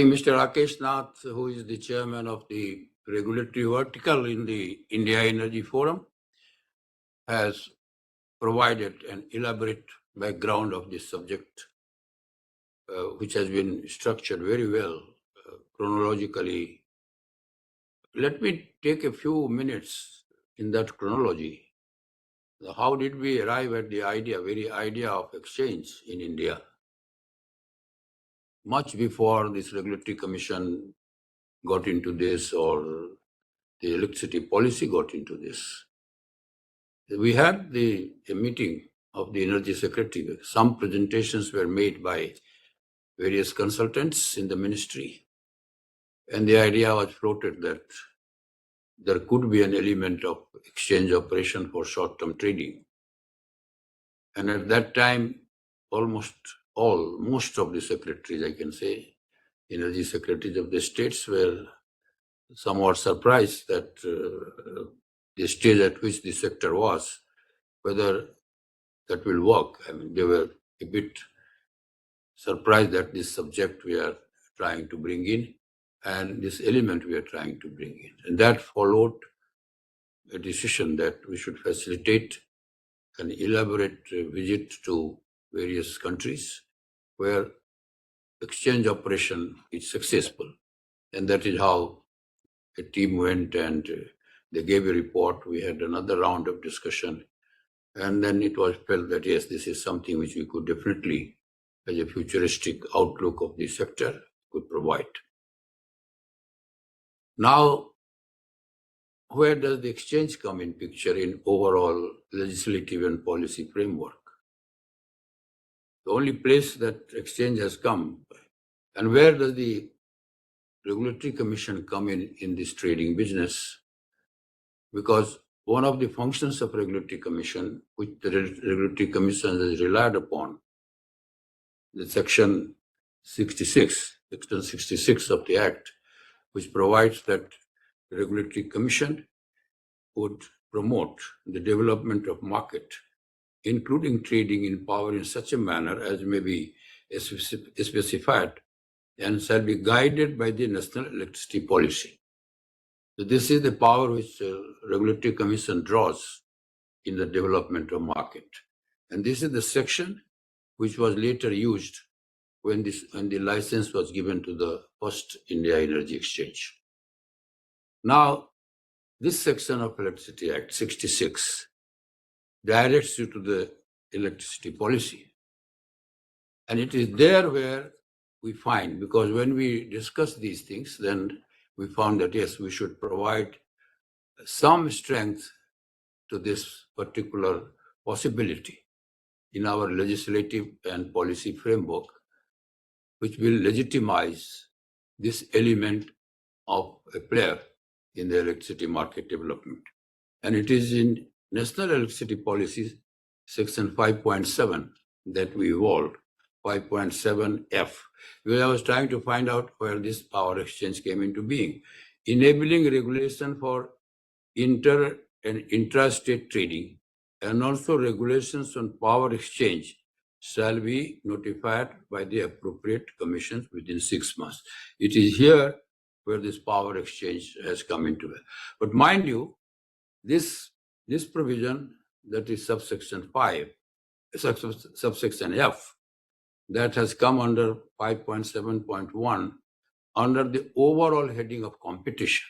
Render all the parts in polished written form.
Mr. Rakesh Nath, who is the chairman of the regulatory vertical in the India Energy Forum, has provided an elaborate background of this subject, which has been structured very well chronologically. Let me take a few minutes in that chronology. How did we arrive at the very idea of exchange in India? Much before this regulatory commission got into this or the electricity policy got into this. We had a meeting of the energy secretary. Some presentations were made by various consultants in the ministry. And the idea was floated that there could be an element of exchange operation for short-term trading. And at that time, most of the secretaries, I can say, energy secretaries of the states were somewhat surprised that the stage at which the sector was, whether that will work. I mean, they were a bit surprised that this subject we are trying to bring in and this element we are trying to bring in. And that followed a decision that we should facilitate an elaborate visit to various countries where exchange operation is successful. And that is how a team went and they gave a report. We had another round of discussion. And then it was felt that, yes, this is something which we could definitely, as a futuristic outlook of the sector, could provide. Now, where does the exchange come in picture in overall legislative and policy framework? The only place that exchange has come, and where does the regulatory commission come in this trading business? Because one of the functions of regulatory commission, which the regulatory commission has relied upon, the section 66 of the Act, which provides that the regulatory commission would promote the development of market, including trading in power in such a manner as may be specified and shall be guided by the national electricity policy. So this is the power which the regulatory commission draws in the development of market. And this is the section which was later used when the license was given to the first India Energy Exchange. Now, this section of Electricity Act 66 directs you to the electricity policy. And it is there where we find, because when we discuss these things, then we found that, yes, we should provide some strength to this particular possibility in our legislative and policy framework, which will legitimize this element of a player in the electricity market development. And it is in National Electricity Policy, Section 5.7, that we evolved, 5.7F, where I was trying to find out where this power exchange came into being. Enabling regulation for inter and intrastate trading, and also regulations on power exchange shall be notified by the appropriate commissions within 6 months. It is here where this power exchange has come into it. But mind you, this provision, that is subsection 5, subsection F, that has come under 5.7.1 under the overall heading of competition.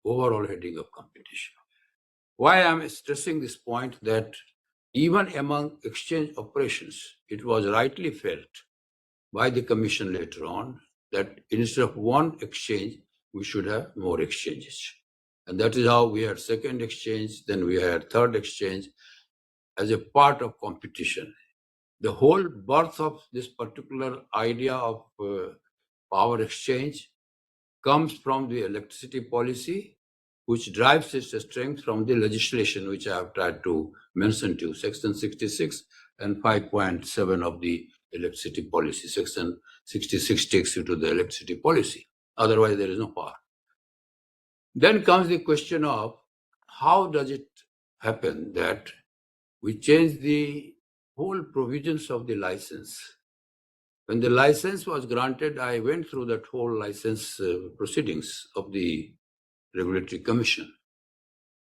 Overall heading of competition. Why I'm stressing this point, that even among exchange operations, it was rightly felt by the commission later on that instead of one exchange, we should have more exchanges. And that is how we had second exchange, then we had third exchange as a part of competition. The whole birth of this particular idea of power exchange comes from the electricity policy, which drives its strength from the legislation, which I have tried to mention to you, Section 66 and 5.7 of the electricity policy. Section 66 takes you to the electricity policy. Otherwise, there is no power. Then comes the question of how does it happen that we change the whole provisions of the license When the license was granted, I went through that whole license proceedings of the Regulatory Commission.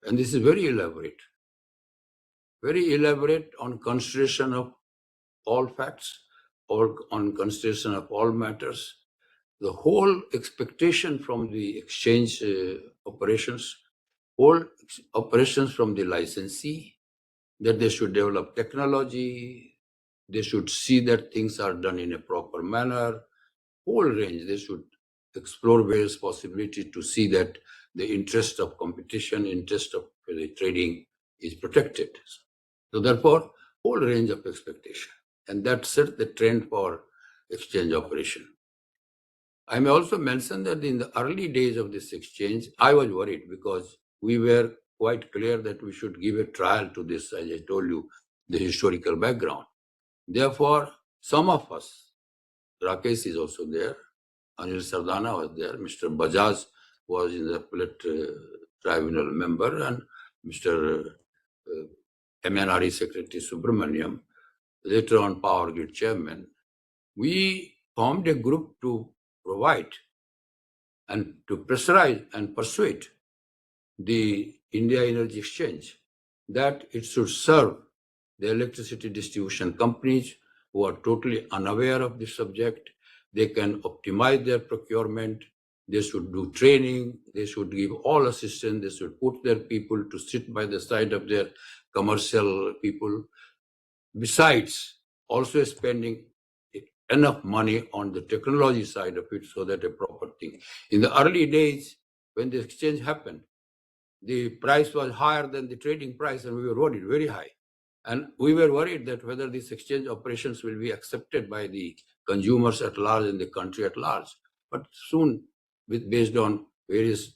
And this is very elaborate on consideration of all facts or on consideration of all matters. The whole expectation from the exchange operations, whole operations from the licensee, that they should develop technology, they should see that things are done in a proper manner, whole range. They should explore various possibilities to see that the interest of competition, interest of the trading is protected. So therefore, whole range of expectation. And that set the trend for exchange operation. I may also mention that in the early days of this exchange, I was worried because we were quite clear that we should give a trial to this, as I told you, the historical background. Therefore, some of us, Rakesh is also there, Anil Sardana was there, Mr. Bajaj was in the appellate tribunal member, and Mr. MNRE Secretary Subramaniam, later on Power Grid Chairman. We formed a group to provide and to pressurize and persuade the India Energy Exchange that it should serve the electricity distribution companies who are totally unaware of this subject. They can optimize their procurement. They should do training. They should give all assistance. They should put their people to sit by the side of their commercial people. Besides, also spending enough money on the technology side of it so that a proper thing. In the early days, when the exchange happened, the price was higher than the trading price, and we were worried, very high. And we were worried that whether these exchange operations will be accepted by the consumers at large and the country at large. But soon, based on various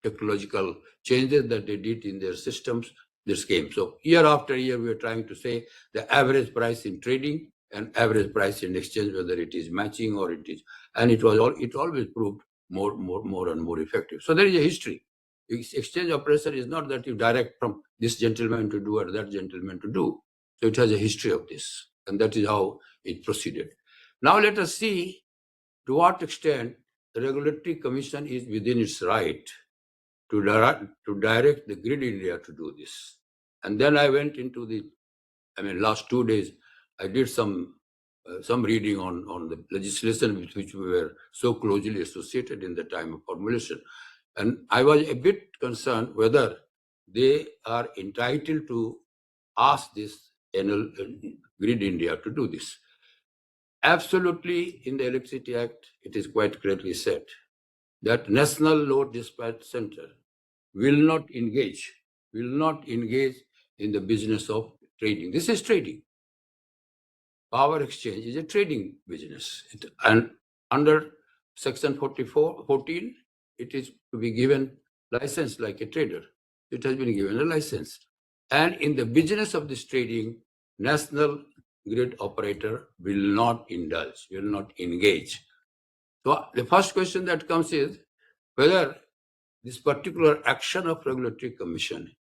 technological changes that they did in their systems, this came. So year after year, we are trying to say the average price in trading and average price in exchange, whether it is matching or it is, and it always proved more and more effective. So there is a history. Exchange operation is not that you direct from this gentleman to do or that gentleman to do. So it has a history of this, and that is how it proceeded. Now let us see to what extent the Regulatory Commission is within its right to direct the Grid India to do this. And then I went into last 2 days, I did some reading on the legislation with which we were so closely associated in the time of formulation. And I was a bit concerned whether they are entitled to ask this Grid India to do this. Absolutely, in the Electricity Act, it is quite clearly said that National Load Dispatch Center will not engage in the business of trading. This is trading. Power exchange is a trading business. And under Section 14, it is to be given license like a trader. It has been given a license. And in the business of this trading, national grid operator will not indulge, will not engage. So the first question that comes is whether this particular action of Regulatory Commission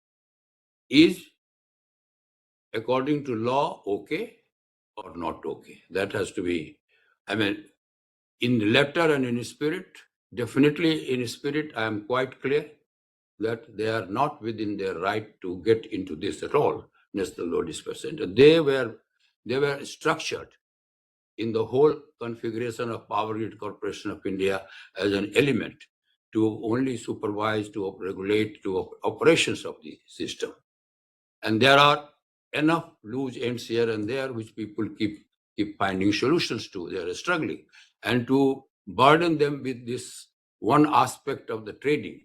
is according to law okay or not okay. That has to be, in the letter and in spirit, definitely in spirit, I am quite clear that they are not within their right to get into this at all, National Law Dispatch Center. They were structured in the whole configuration of Power Grid Corporation of India as an element to only supervise, to regulate, to operations of the system. And there are enough loose ends here and there which people keep finding solutions to. They are struggling. And to burden them with this one aspect of the trading,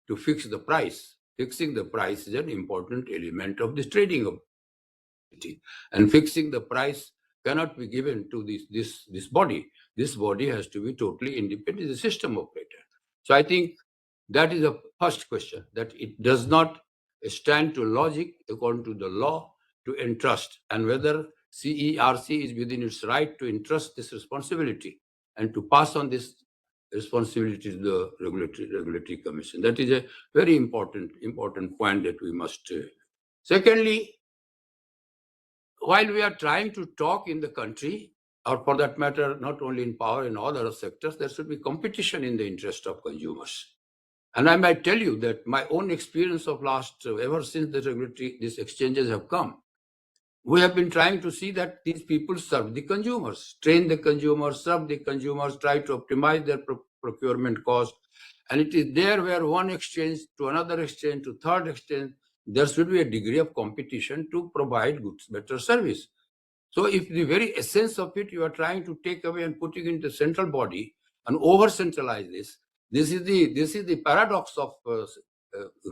to fix the price. Fixing the price is an important element of this trading activity. And fixing the price cannot be given to this body. This body has to be totally independent, the system operator. So I think that is the first question, that it does not stand to logic according to the law to entrust, and whether CERC is within its right to entrust this responsibility and to pass on this responsibility to the regulatory commission. That is a very important point that we must. Secondly, while we are trying to talk in the country or for that matter, not only in power, in other sectors, there should be competition in the interest of consumers. And I might tell you that my own experience of ever since these exchanges have come, we have been trying to see that these people serve the consumers, train the consumers, serve the consumers, try to optimize their procurement cost. And it is there where one exchange to another exchange to third exchange, there should be a degree of competition to provide goods, better service. So if the very essence of it you are trying to take away and putting into central body and over centralize this is the paradox of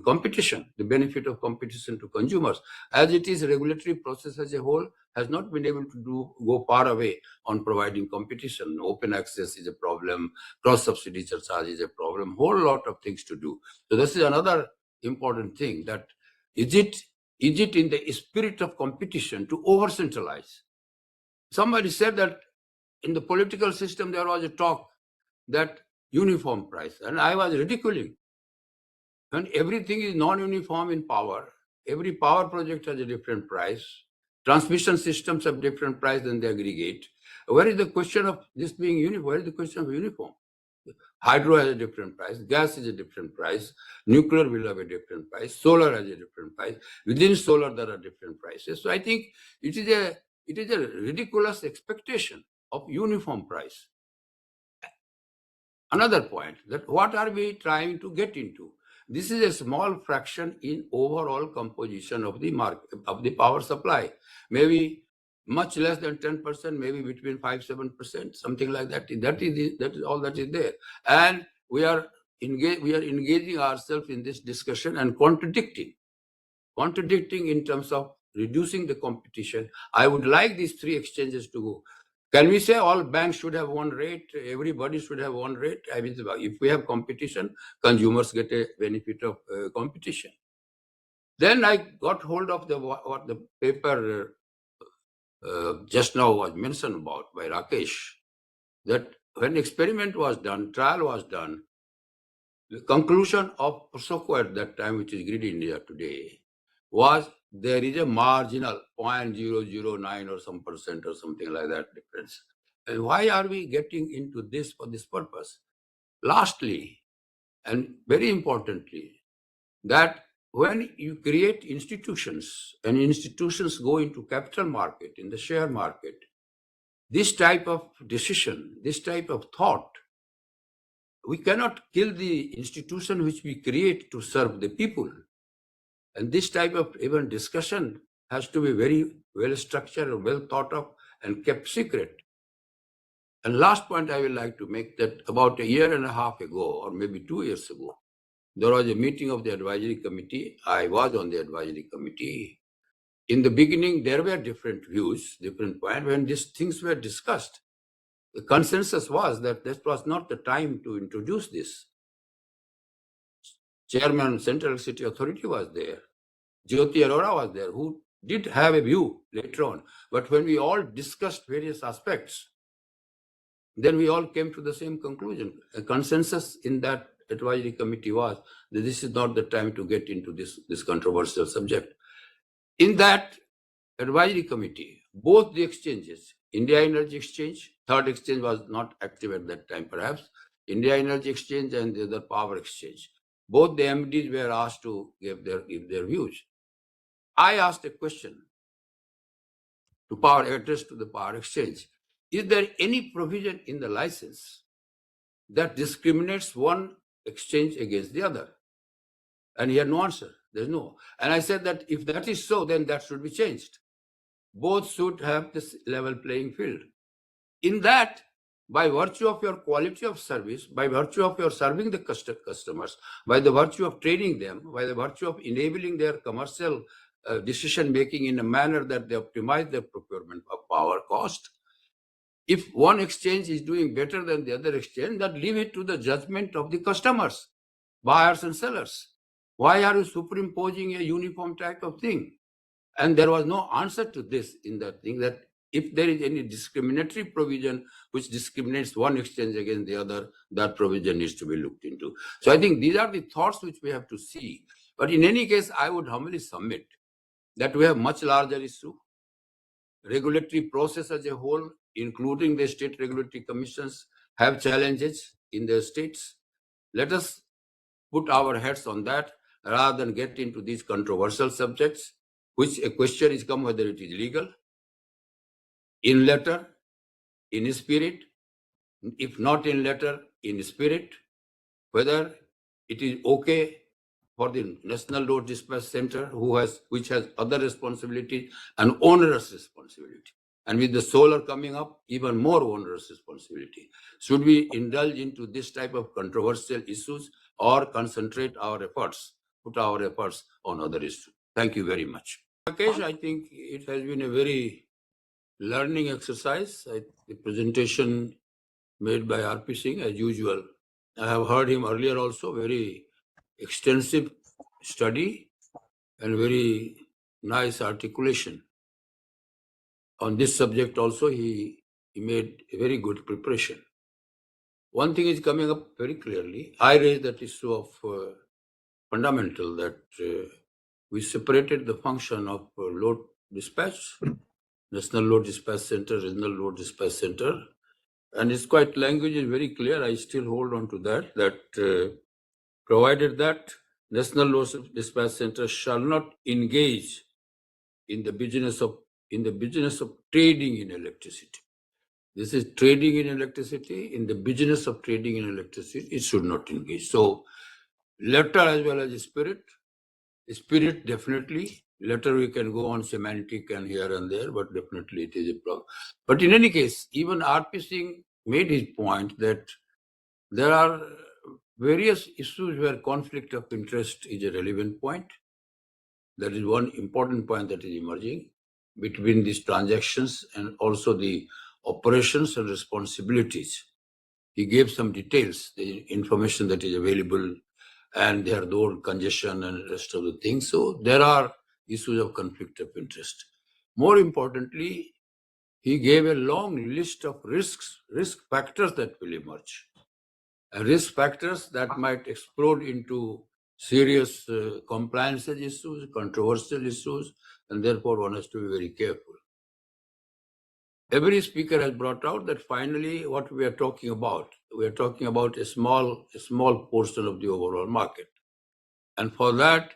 competition, the benefit of competition to consumers. As it is, regulatory process as a whole has not been able to go far away on providing competition. Open access is a problem, cross subsidy charge is a problem, whole lot of things to do. So this is another important thing, that is it in the spirit of competition to over centralize? Somebody said that in the political system there was a talk that uniform price, and I was ridiculing. When everything is non-uniform in power, every power project has a different price, transmission systems have different price than they aggregate. Where is the question of this being uniform? Where is the question of uniform? Hydro has a different price, gas is a different price, nuclear will have a different price, solar has a different price. Within solar, there are different prices. So I think it is a ridiculous expectation of uniform price. Another point, that what are we trying to get into? This is a small fraction in overall composition of the market, of the power supply. Maybe much less than 10%, maybe between 5-7%, something like that. That is all that is there. And we are engaging ourselves in this discussion and contradicting in terms of reducing the competition. I would like these three exchanges to go. Can we say all banks should have one rate? Everybody should have one rate? I mean, if we have competition, consumers get a benefit of competition. Then I got hold of what the paper just now was mentioned about by Rakesh, that when experiment was done, trial was done, the conclusion of POSOCO at that time, which is Grid India today, was there is a marginal 0.009 or some percent or something like that difference. And why are we getting into this for this purpose? Lastly, and very importantly, that when you create institutions and institutions go into capital market, in the share market, this type of decision, this type of thought, we cannot kill the institution which we create to serve the people. And this type of even discussion has to be very well structured and well thought of and kept secret. And last point I would like to make, that about a year and a half ago, or maybe 2 years ago, there was a meeting of the advisory committee. I was on the advisory committee. In the beginning, there were different views, different points. When these things were discussed, the consensus was that this was not the time to introduce this. Chairman Central City Authority was there. Jyoti Arora was there, who did have a view later on. But when we all discussed various aspects, then we all came to the same conclusion. A consensus in that advisory committee was that this is not the time to get into this controversial subject. In that advisory committee, both the exchanges, India Energy Exchange, third exchange was not active at that time perhaps, India Energy Exchange and the other power exchange, both the MDs were asked to give their views. I asked a question addressed to the power exchange. Is there any provision in the license that discriminates one exchange against the other? And he had no answer. There's no. And I said that if that is so, then that should be changed. Both should have this level playing field. In that, by virtue of your quality of service, by virtue of your serving the customers, by the virtue of training them, by the virtue of enabling their commercial decision making in a manner that they optimize their procurement of power cost, if one exchange is doing better than the other exchange, that leave it to the judgment of the customers, buyers and sellers. Why are you superimposing a uniform type of thing? And there was no answer to this in that thing, that if there is any discriminatory provision which discriminates one exchange against the other, that provision needs to be looked into. So I think these are the thoughts which we have to see. But in any case, I would humbly submit that we have much larger issue. Regulatory process as a whole including the state regulatory commissions, have challenges in their states. Let us put our heads on that rather than get into these controversial subjects, which a question is come whether it is legal, in letter, in spirit, if not in letter, in spirit, whether it is okay for the National Road Dispatch Center, which has other responsibilities and onerous responsibility. And with the solar coming up, even more onerous responsibility. Should we indulge into this type of controversial issues or concentrate our efforts, put our efforts on other issues? Thank you very much. Rakesh, I think it has been a very learning exercise. The presentation made by R.P. Singh, as usual. I have heard him earlier also, very extensive study and very nice articulation. On this subject also, he made a very good preparation. One thing is coming up very clearly. I raised that issue of fundamental, that we separated the function of load dispatch, National Load Dispatch Center, Regional Load Dispatch Center, and it's quite, language is very clear. I still hold on to that provided that National Load Dispatch Center shall not engage in the business of trading in electricity. This is trading in electricity. In the business of trading in electricity, it should not engage. So, letter as well as spirit. Spirit, definitely. Letter we can go on semantic and here and there, but definitely it is a problem. But in any case, even R.P. Singh made his point that there are various issues where conflict of interest is a relevant point. That is one important point that is emerging between these transactions and also the operations and responsibilities. He gave some details, the information that is available, and there are road congestion and rest of the things. So there are issues of conflict of interest. More importantly, he gave a long list of risk factors that will emerge. Risk factors that might explode into serious compliance issues, controversial issues, and therefore one has to be very careful. Every speaker has brought out that finally what we are talking about a small portion of the overall market. And for that,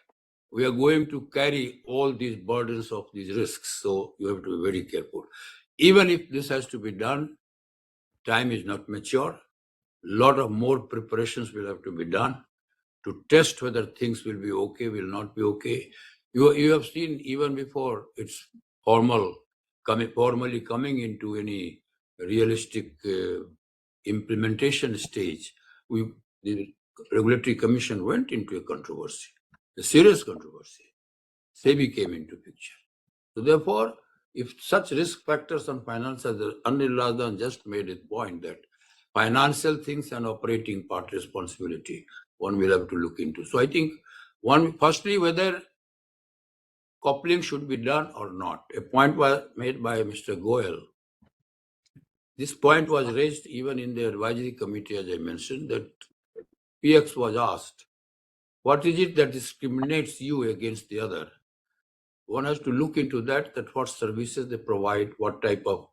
we are going to carry all these burdens of these risks. So you have to be very careful. Even if this has to be done, time is not mature. Lot of more preparations will have to be done to test whether things will be okay, will not be okay. You have seen even before it's formally coming into any realistic implementation stage, the regulatory commission went into a controversy, a serious controversy. SEBI came into picture. So therefore, if such risk factors on finance, as Anil Rajan just made a point that financial things and operating part responsibility, one will have to look into. So I think firstly, whether coupling should be done or not. A point was made by Mr. Goyal. This point was raised even in the advisory committee, as I mentioned, that PX was asked, what is it that discriminates you against the other? One has to look into that what services they provide, what type of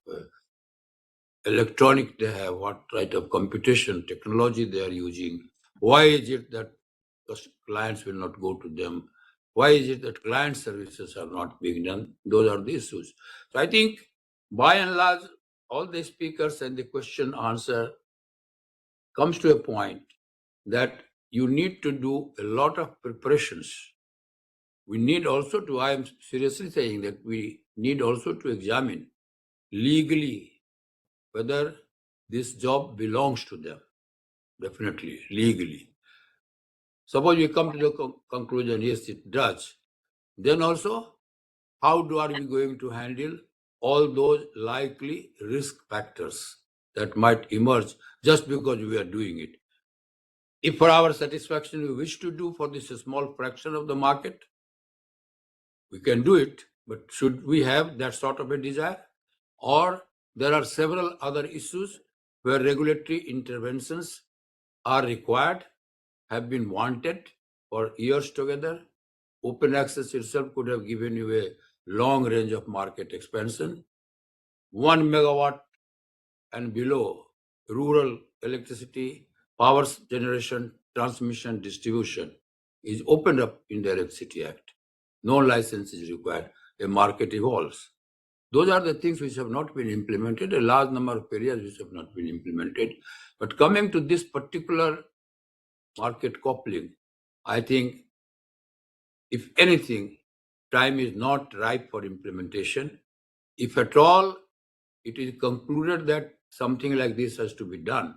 electronic they have, what type of computation technology they are using. Why is it that clients will not go to them? Why is it that client services are not being done? Those are the issues. So I think by and large, all the speakers and the question answer comes to a point that you need to do a lot of preparations. We need also to, I am seriously saying that we need also to examine legally whether this job belongs to them. Definitely, legally. Suppose we come to the conclusion, yes, it does. Then also, how are we going to handle all those likely risk factors that might emerge just because we are doing it? If for our satisfaction we wish to do for this small fraction of the market, we can do it, but should we have that sort of a desire? Or there are several other issues where regulatory interventions are required, have been wanted for years together. Open access itself could have given you a long range of market expansion. 1 megawatt and below, rural electricity, power generation, transmission, distribution is opened up in the Electricity Act. No license is required. A market evolves. Those are the things which have not been implemented, a large number of areas which have not been implemented. But coming to this particular market coupling, I think, if anything, time is not ripe for implementation. If at all it is concluded that something like this has to be done,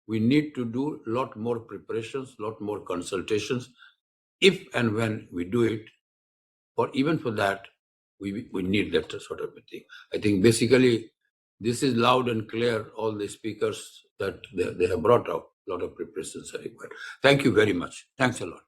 we need to do a lot more preparations, a lot more consultations. If and when we do it, or even for that, we need that sort of a thing. I think basically this is loud and clear, all the speakers that they have brought out, a lot of preparations are required. Thank you very much. Thanks a lot.